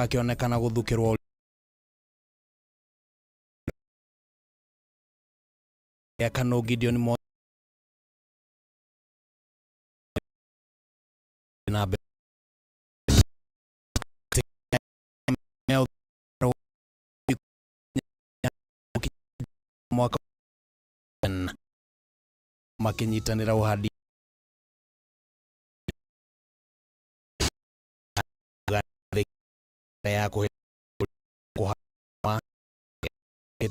akionekana guthukirwo ya Kano Gideon Mo na mwaka makinyitanira uhadi ya kuhama ya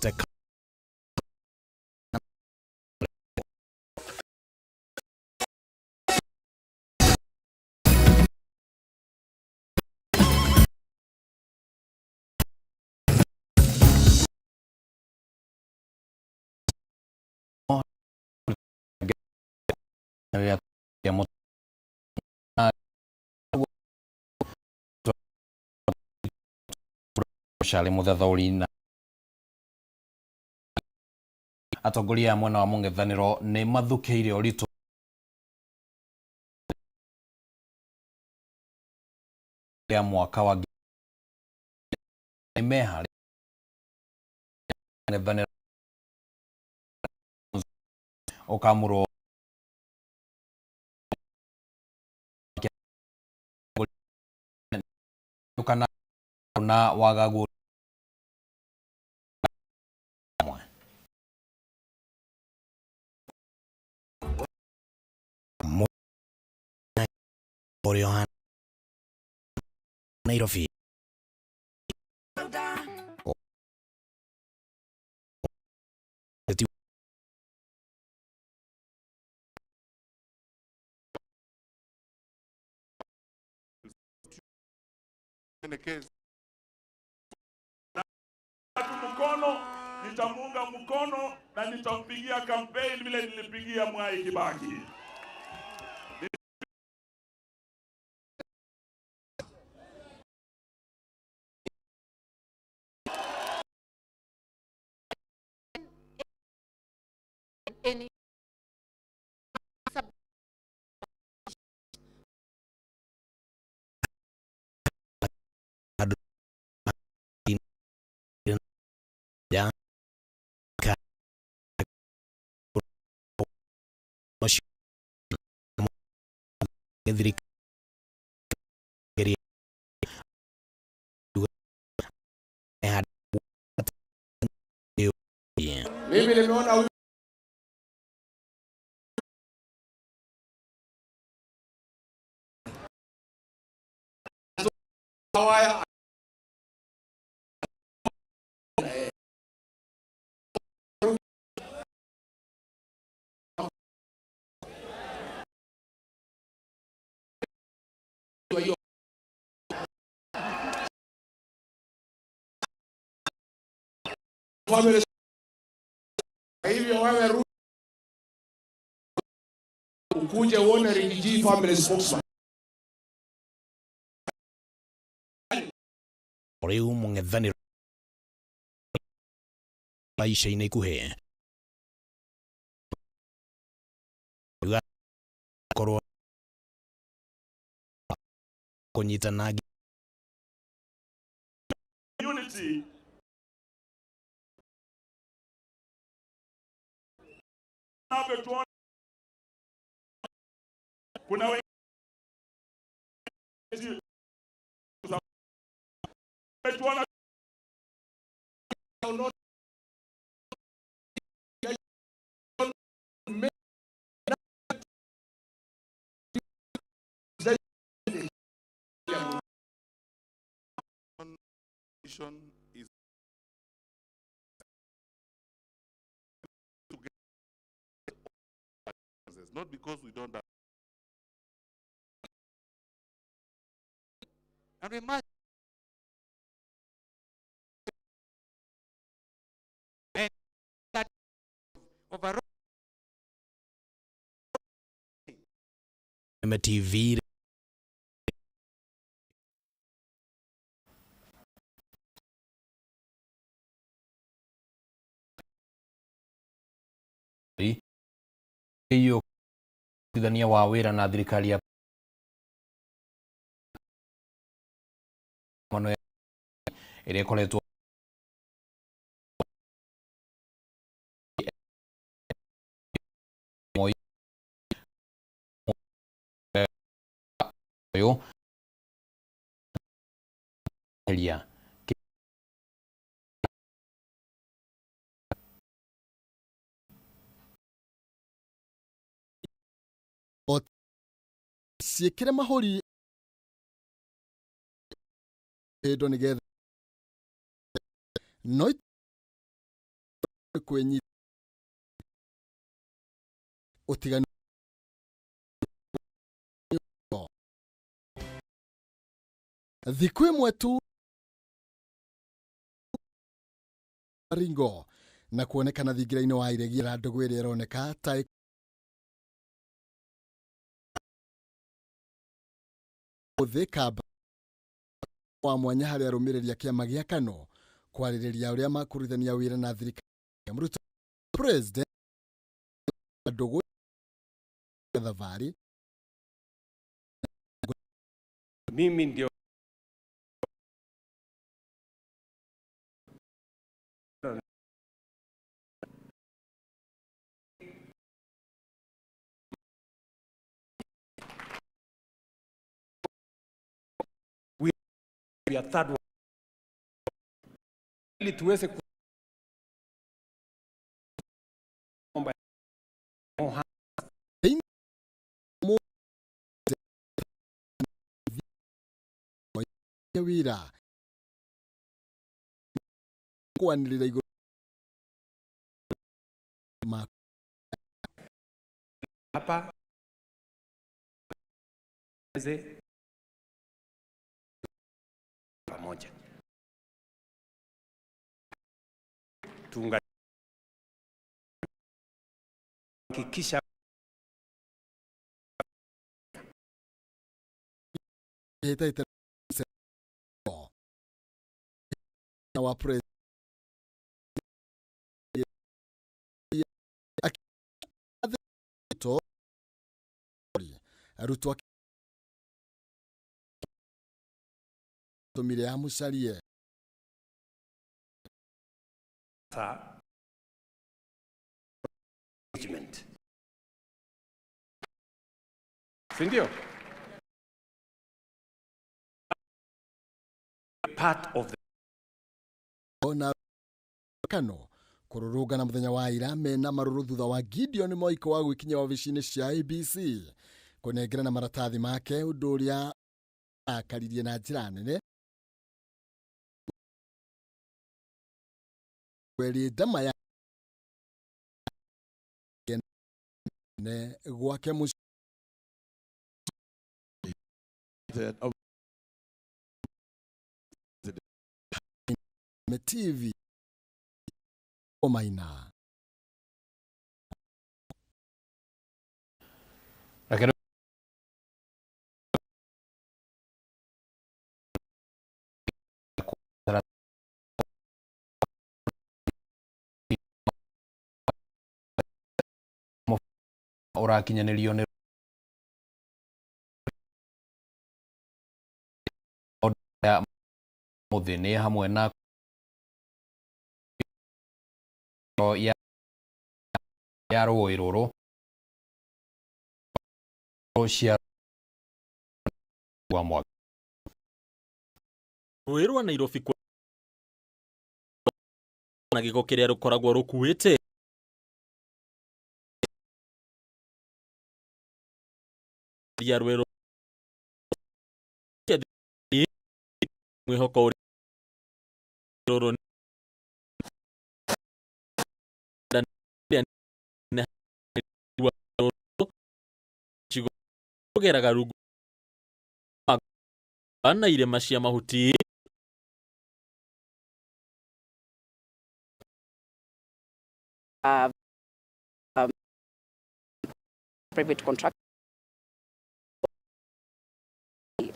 Shale Muthathauri na atongoria mwena wa mung'ethaniro ni mathukiire uritu ya mwaka wa mehari mung'ethaniro ukamuro kana na wagagu Yohana Nairobi mkono, nitamuunga mkono na nitampigia kampeni vile nilipigia Mwai Kibaki. Mimi nimeona huyu hawaya hivyo wewe ukuje uone Rigiji family spokesman. Riu mung'ethaniro maisha ikuhe korwo kunyitana Unity. Kuna wengi is not because we don't have, and we must that overall TV hiyo kudhania wa wera na thirikari ya ĩrĩa ĩkoretwo ciĩkĩre mahũri hĩndũ nĩgetha no kwĩnyita ũtiganu thikũ ĩmwe tu ringo na kuonekana thingira-inĩ wa iregira ndũgũ ĩrĩa ĩroneka ta ũthĩkamba wa mwanya harĩ arũmĩrĩri a kĩama gĩa KANũ kwarĩrĩria ũrĩa makurithania wĩra na thirikari ya Ruto. President ndũgũ thabarĩ mimi ndio ya third one ili tuweze kuomba wira kwanirira iguru hapa pamoja tuhakikisha wa president Ruto tumire amucarie sindio part of the ona KANũ kururungana muthenya wa ira mena maruru thutha wa Gideon Moiko wa gwikinya wabici-inĩ cia ABC kunengerana maratathi make undu uria akaririe na njira nene kweli ndama ya ne gwake TV Maina ũrakinyanĩrio nĩ mũthĩ hamwe na ya rũĩ rũrũ cia wa mwaka rũĩ rwa Nairobi na gĩko kĩrĩa rũkoragwo rũkuĩte ya rũĩ mwĩhoko rũrũ geraga rungu ana irema cia mahuti private contract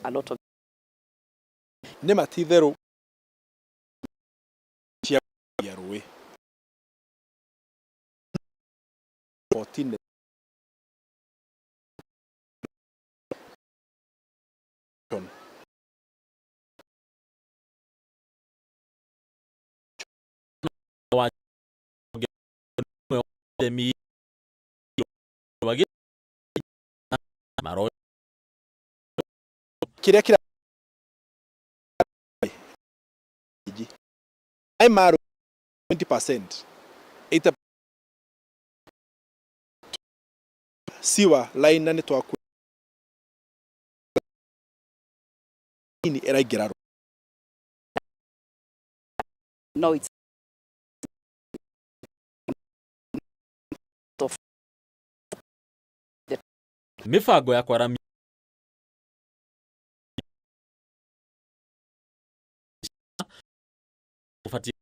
a lot of nĩ matitherũ cia ya rũĩ 14 wa maro kiria kira ai maro 20%, 80% siwa line nani twaku ini eraigera No, it's mifango ya kwaramia ufatia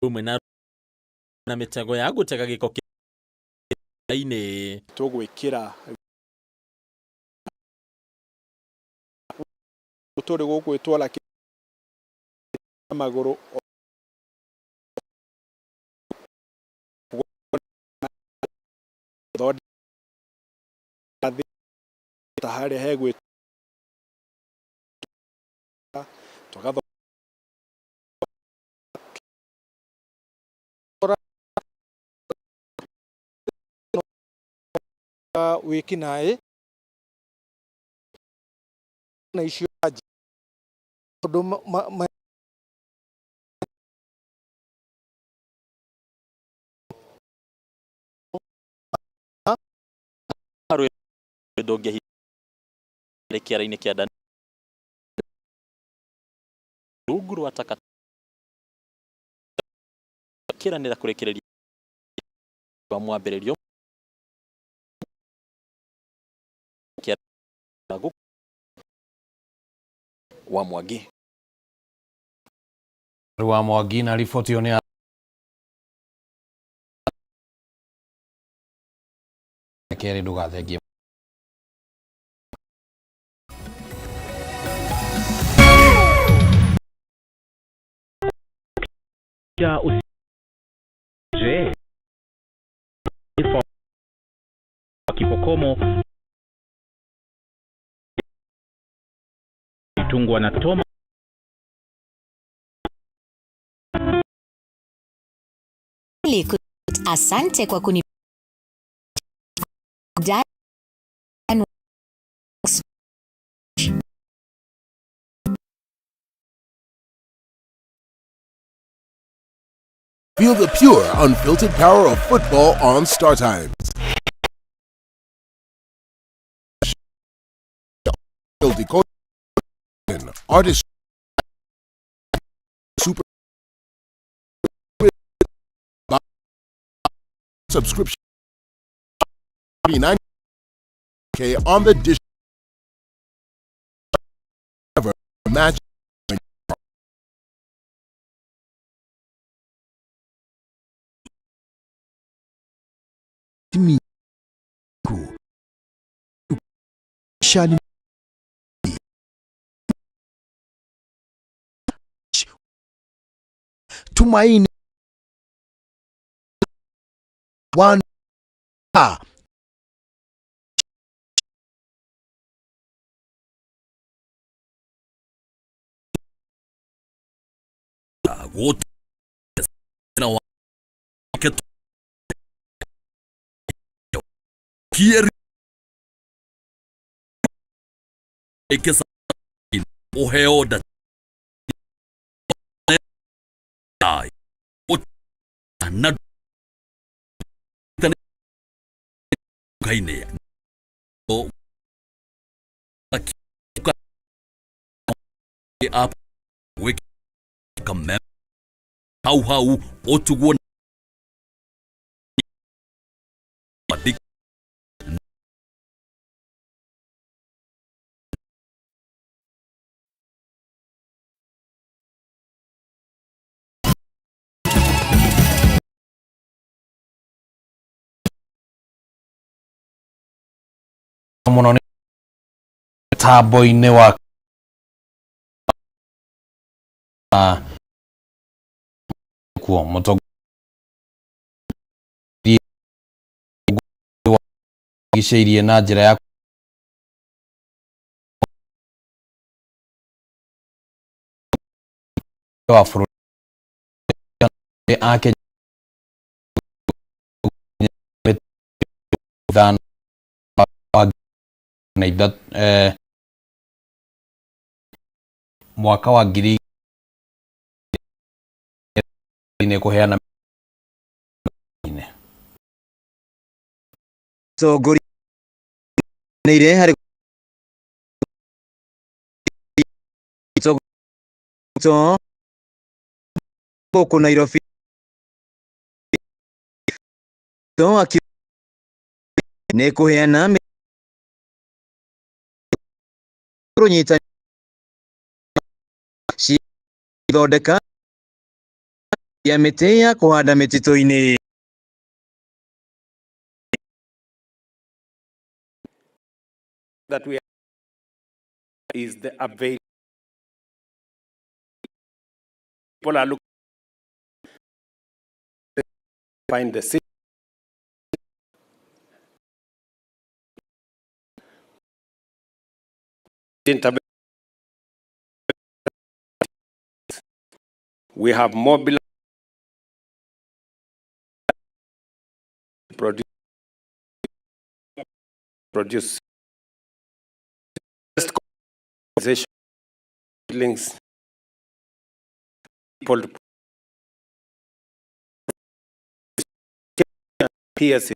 umena na mitengo ya gutega giko ine tugwikira utore gugwitwara maguru tahari hegwe tugatho wiki nae na icio tondu ndonge kiara-inĩ kĩa ndani rungu rwa taka kiranĩra kũrekereria wa mwambĩrĩrio wa Mwangi wa Mwangi na riboti yo ni keri ndugathengie ya je Kipokomo itungwa na Toma asante kwa kuni Feel the pure, unfiltered power of football on Star Times. Artist super subscription 49K on the dish. Match. Shani Tumaini one wote na waketo kieri ekesa oheoda ai na kaine o up wiki kama hau otugo madik muno tambo-inĩ wa kuo mũtongoria gicĩirie na njĩra ya wa bũrũri ake mwaka wa ngiri kuheana Sogori neire hari so kuna Nairobi so aki ne kuheana runyita si thondeka ya mĩtĩ ya kũhanda mĩtitũ-inĩ. That we is the available. People are looking to find the city. We have mobilized produce links people PS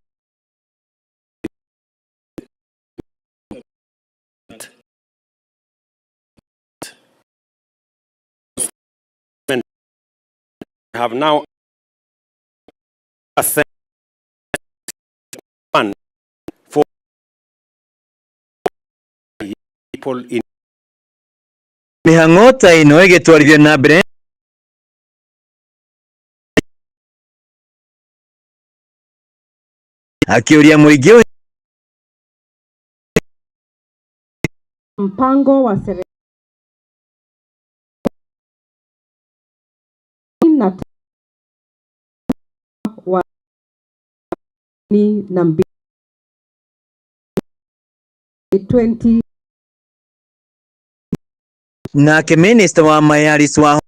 have now assessed fund for people in mĩhang'o ta ĩno ĩgĩtwarithio na mbere akĩũria mũingĩ mpango wa serikali na wa na 20 nake minista wa mayaris wa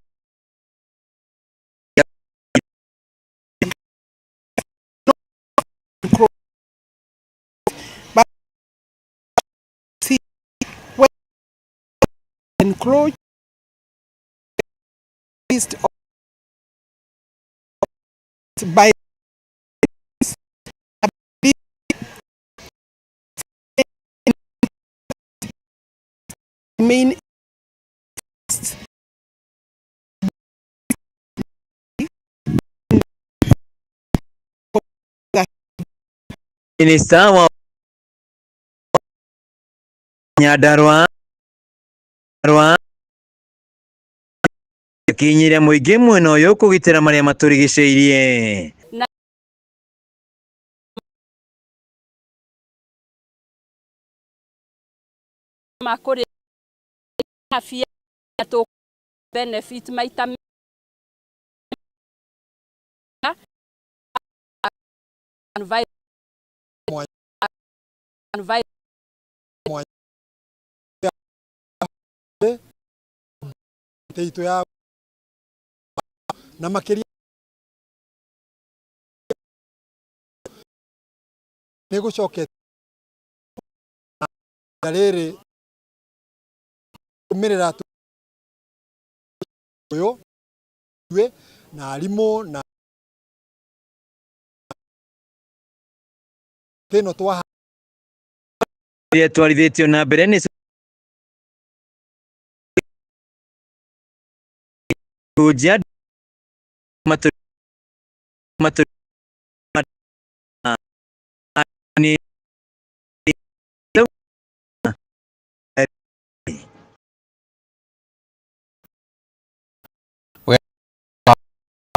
encroach by main minista wa Nyandarua kinyire mũingĩ mwena ũyũ kũgitĩra marĩa matũrigicĩirie makuri afya to benefit maita teito ya na makeria nego choket dalere kumerera yo we na alimo na teno twa twarithĩtio na mbere nĩ kujia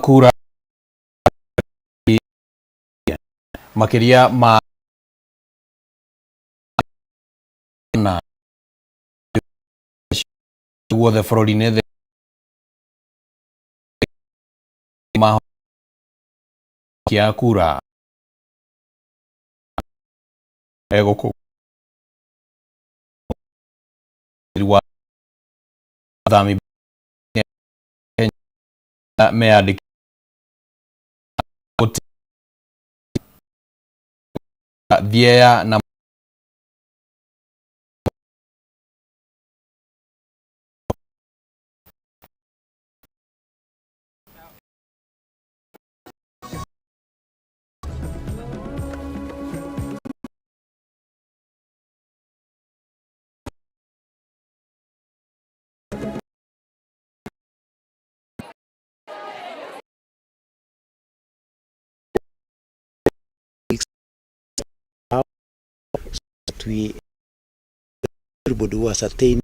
kura makiria ma na guothe bũrũri-inĩ ma kia kura egũkũ thami meandĩki thieya na everybody was attained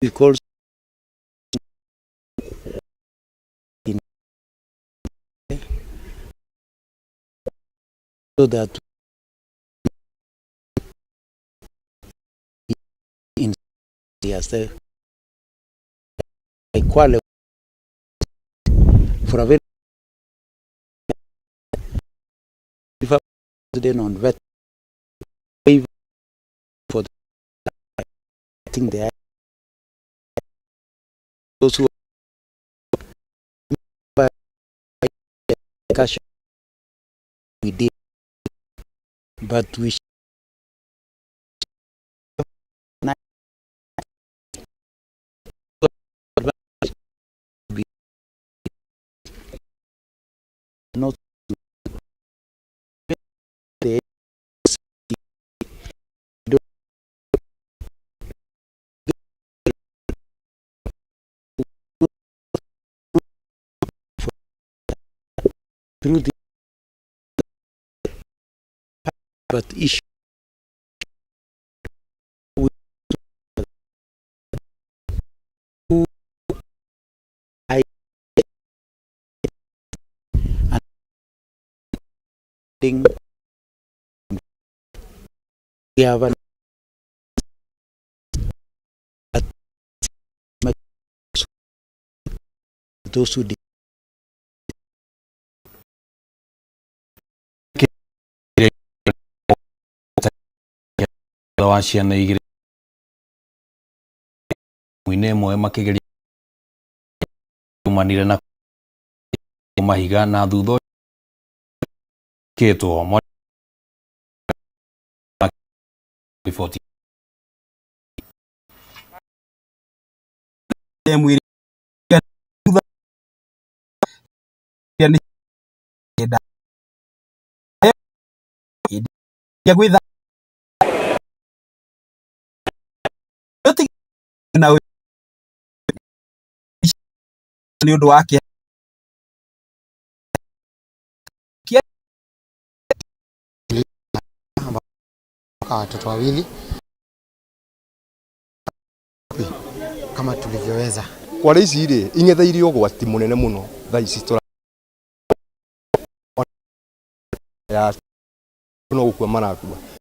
because so that in yourself I qualify for a very president on vet for the, I think they are those who are cash we did, but we not through the but issue who I think we have an those who wa ciana igĩrĩ mwine ĩmwe makĩgeria kumanire na mahiga na thutha kitwo riboti mwiri ya gwitha na ni undu wake watoto wawili kama tulivyoweza kwa ici ri ing'etheire ugwati munene muno thaa ici tura ya no gukua marakua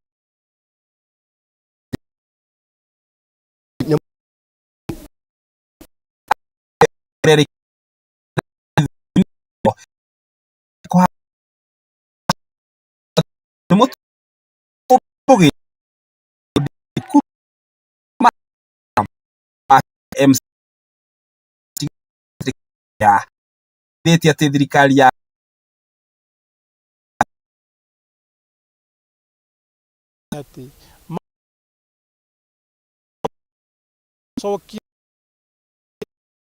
ya thirikari ya soki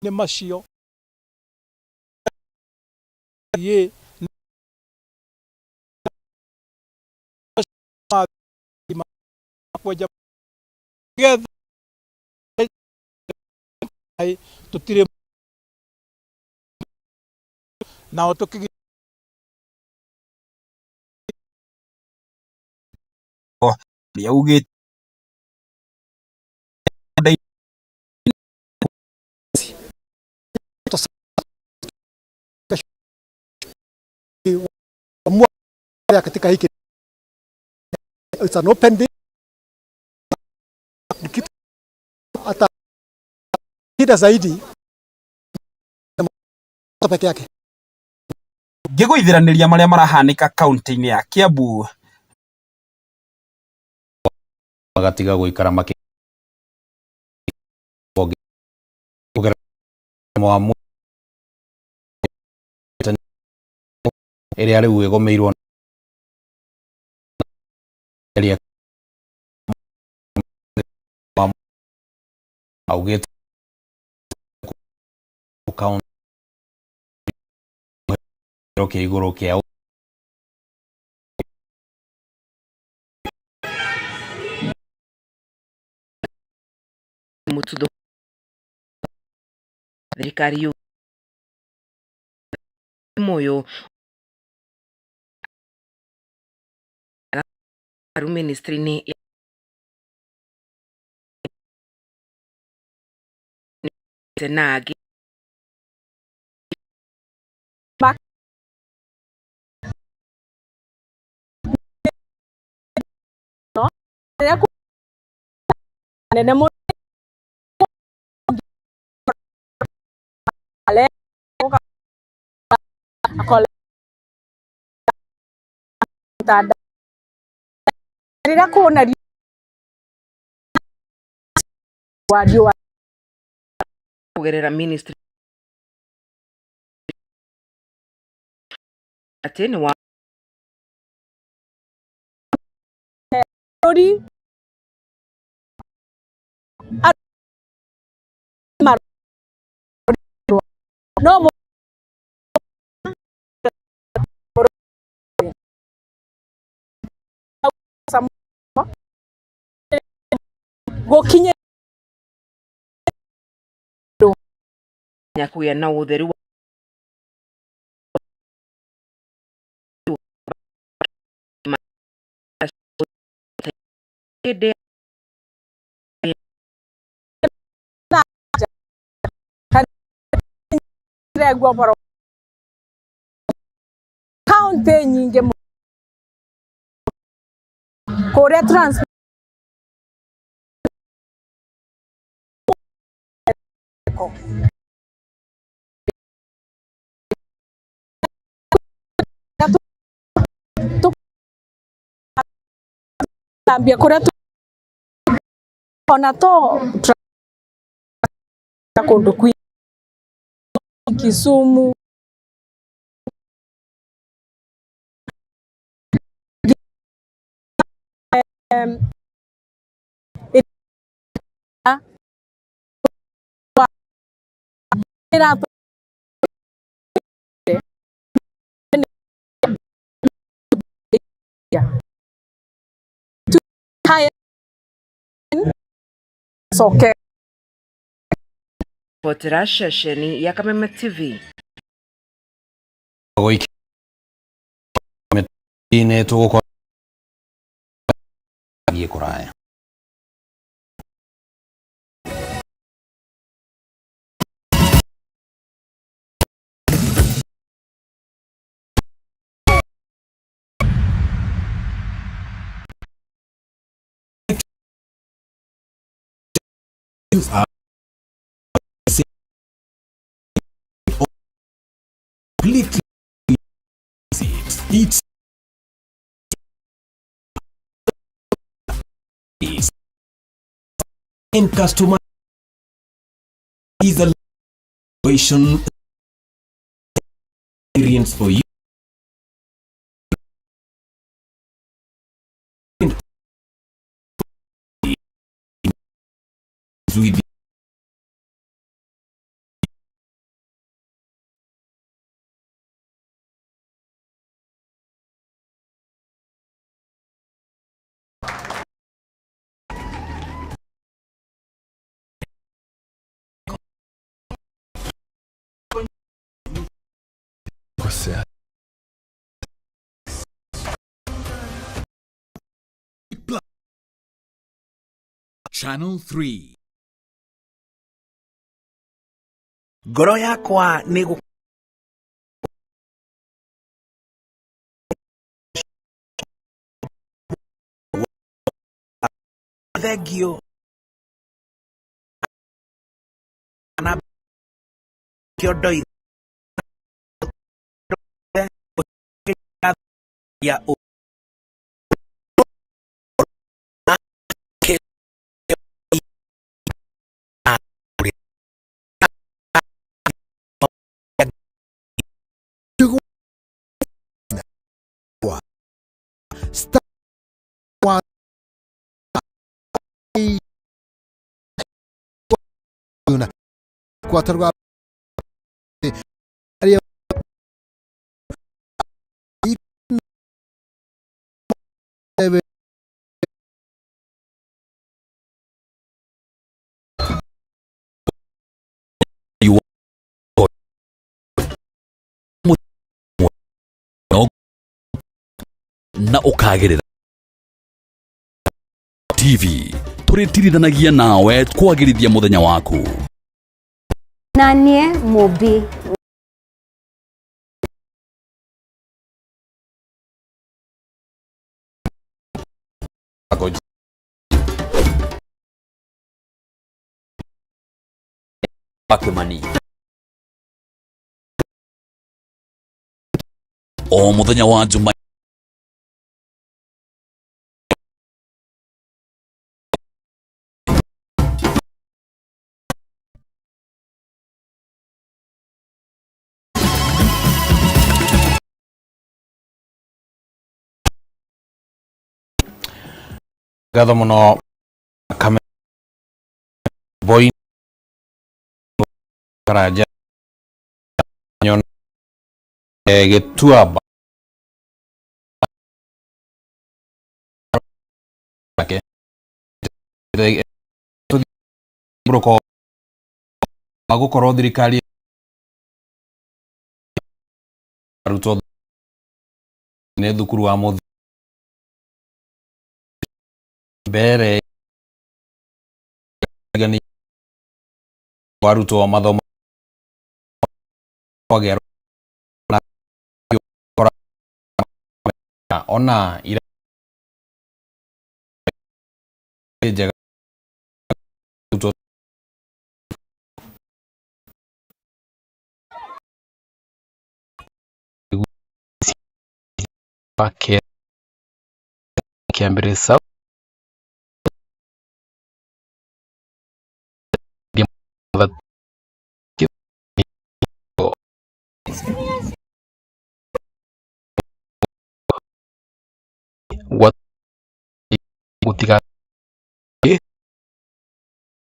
ni macio ye kwa together ai tutire na otoki ya uge katika hiki it's an open day hata hida zaidi peke yake ngĩgũithĩranĩria marĩa marahanĩka kaunti-inĩ ya Kiambu magatiga gũikara mwamu ĩrĩa rĩu ĩgomeirwo augĩte kĩa igũrũ kĩa mũtutho thirikari moyo ministry ni tenagi no nene mo ale akole tada rira kuna wadio kugerera ministry atene wa ori no gokinye nyakuya na utheru ede regwa boro county nyinge kore trans tambia kore ona to kundu kwi Kisumu soke Potrasha sheni ya Kameme TV goiki ine tuko kuraya completely it's in customer is a situation experience for you. With Channel 3. Ngoro yakwa nĩ thengio na kĩondo ya Quatro na ukagirira TV turitirithanagia nawe kwagirithia muthenya waku nanie mubi Pakemani o muthenya wa Juma gatho muno kame boy karaja nyon getua bake broko magukoro thirikari aruto ne thukuru wa muthi bere gani waruto wa mathomo kwagera na ona ira jega to pake kiambrisa what gutika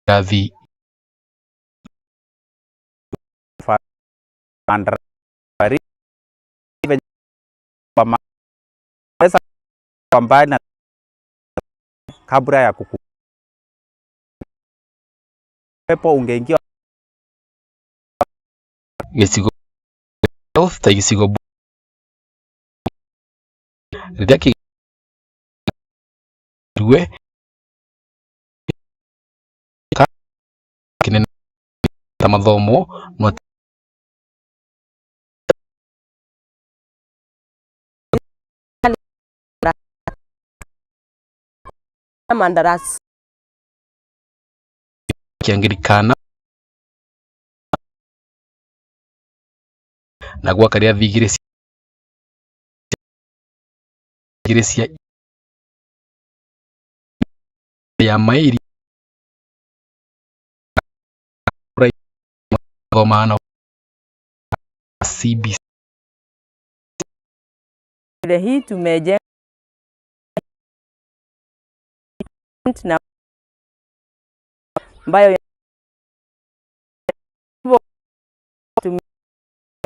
gavi andra pari pama pesa pambana kabla ya kuku pepo ungeingia gisigo health ta gisigo ridaki duwe kinene tamathomo no mandarasi kiangirikana na gwakaria thigire ya mairi gomano CBC hii tumejenga na ambayo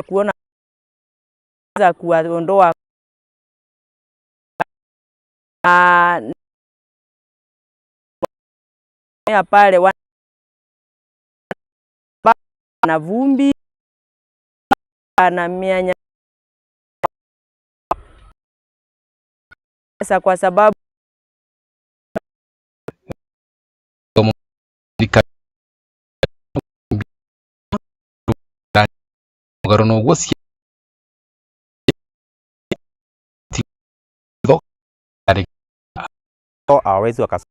kuona za kuondoa pale na vumbi na mianya sasa kwa sababu garono wosi hawezi wakasema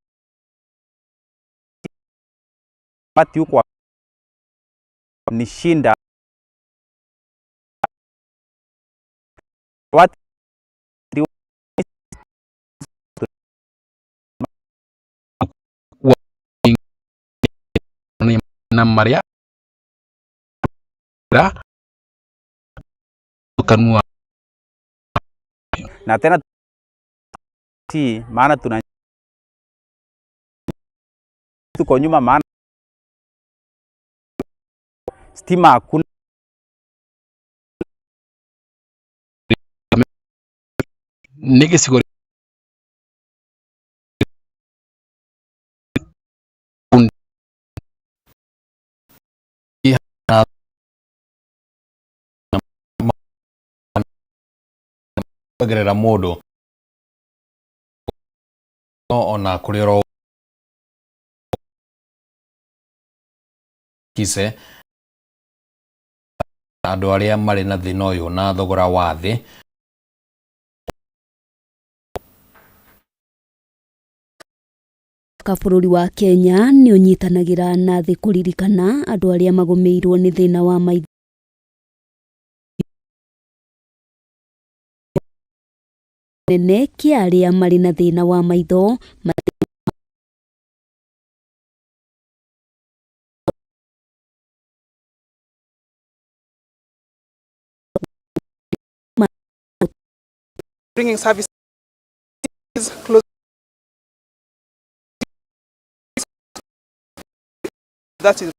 pati huko ni shinda watu na Maria na tena maana tuko nyuma, maana stima hakuna. Nigisigo gerera mundu ona kuriro kise andu aria mari na thina uyu na thogora wa thi bũrũri wa Kenya nĩ ũnyitanagira na thĩ kũririkana andũ arĩa magomeirwo nĩ thĩna wa maitho nene kia arĩa marĩ na thĩna wa maitho bringing services close. That is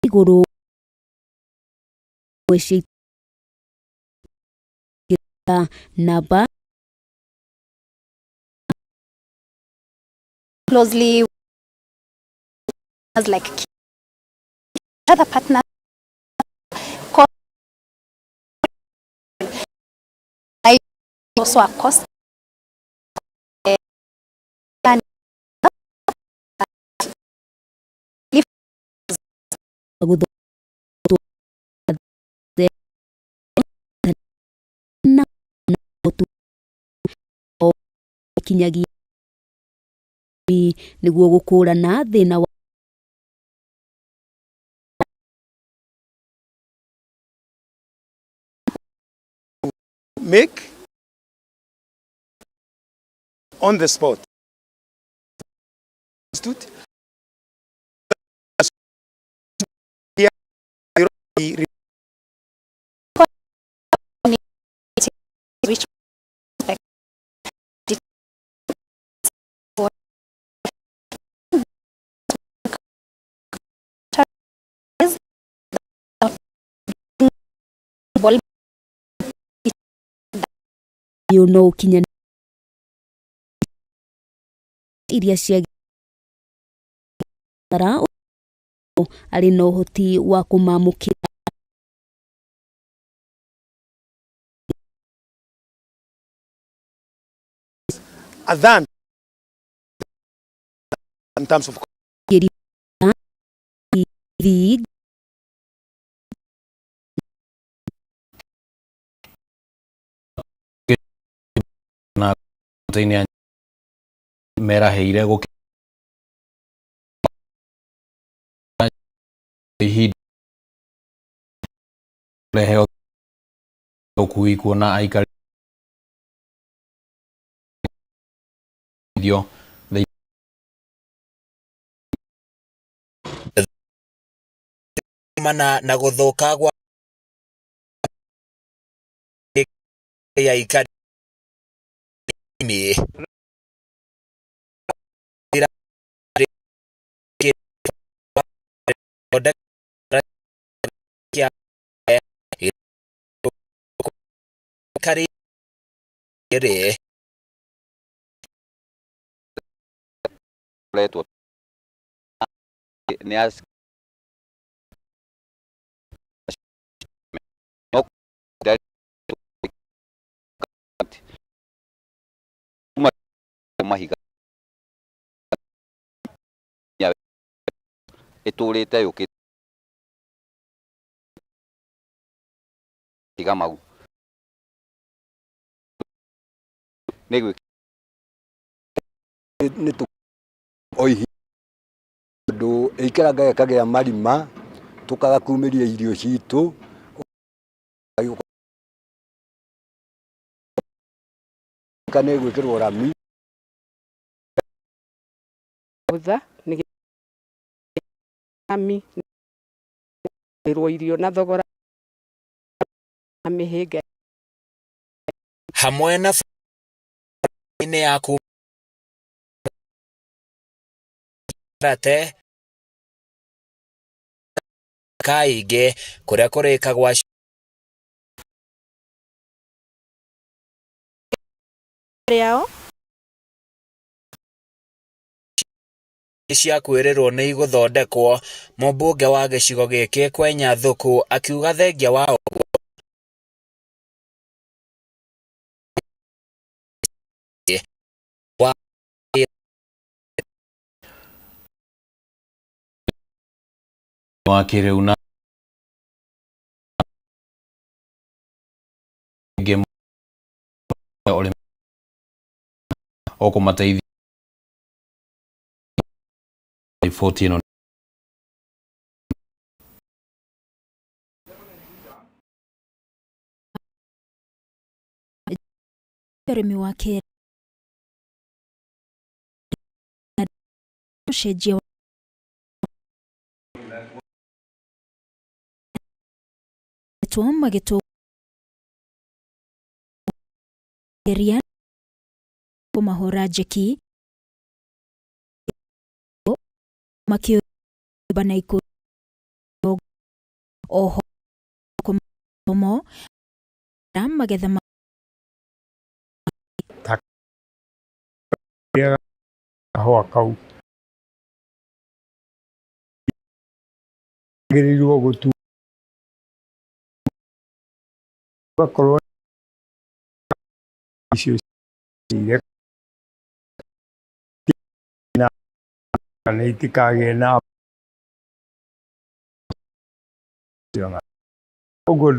igũrũ weci namba closely as like other partners also a cost kinyagia niguo gũkũrana thĩna wa make on the spot. you know kinya iria cia tara ari no hoti wa kumamukira than in terms of na tenia mera heire go hid leheo okui kuona aikari dio mana na guthuka gwa ya ikari mi kari ere leto neas mahiga ya etulete yuki tiga mau negwe nitu oihi ndu ikaraga kagea marima tukaga kumiria irio citu kane gwikirwo rami utha ni ami ro irio na thogora amihiga hamwe na ine yaku rate kaige kuria kurikagwa yao cia kwĩrĩrwo nĩ igũthondekwo. Mũmbunge wa gĩcigo gĩkĩ Kwenya Thuku akiuga thengia wa ũguo wa kĩrĩu na okũmateithia riboti ĩno. Ũrĩmi wa kĩrĩu ũcenjia magĩtũgeria kũmahũra njeki makĩũmba na ikũ oho kũmomo na magetha kahũa kau gĩrĩirwo gũtu gakorwo icio cire na itikagĩe na ũguo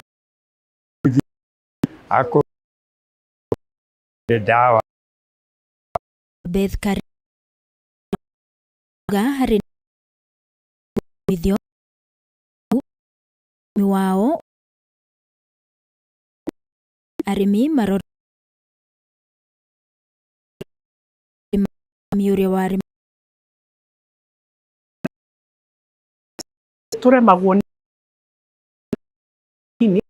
akũ ndawa Beth Kariga harĩ mithio miwao arĩmi marora miũria wa arĩmi turemagwo nini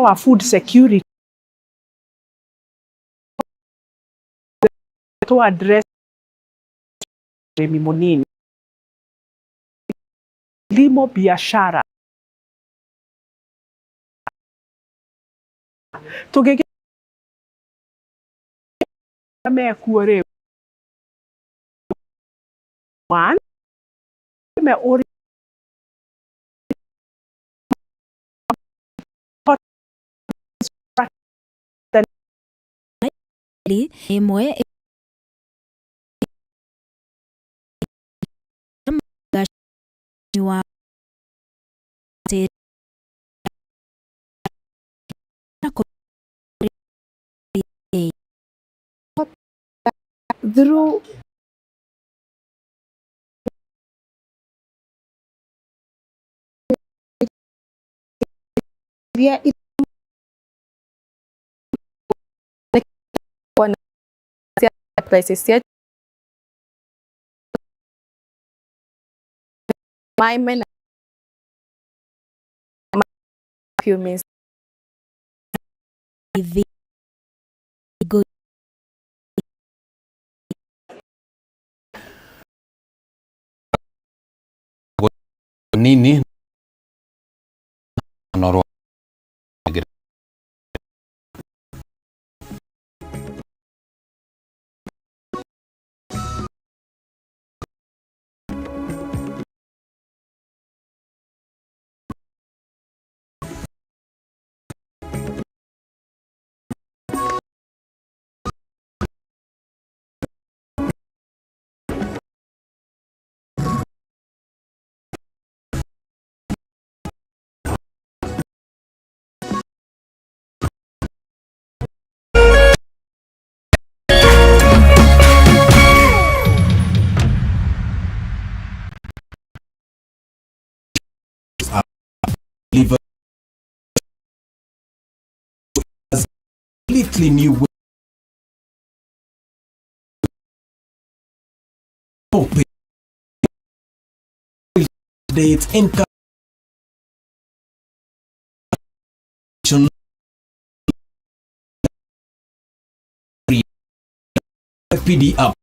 wa food security to address remi munini limo biashara tugege amekuwa rĩu one me ori imwe wa through places yet my men few means nini noro completely new dates and KPD app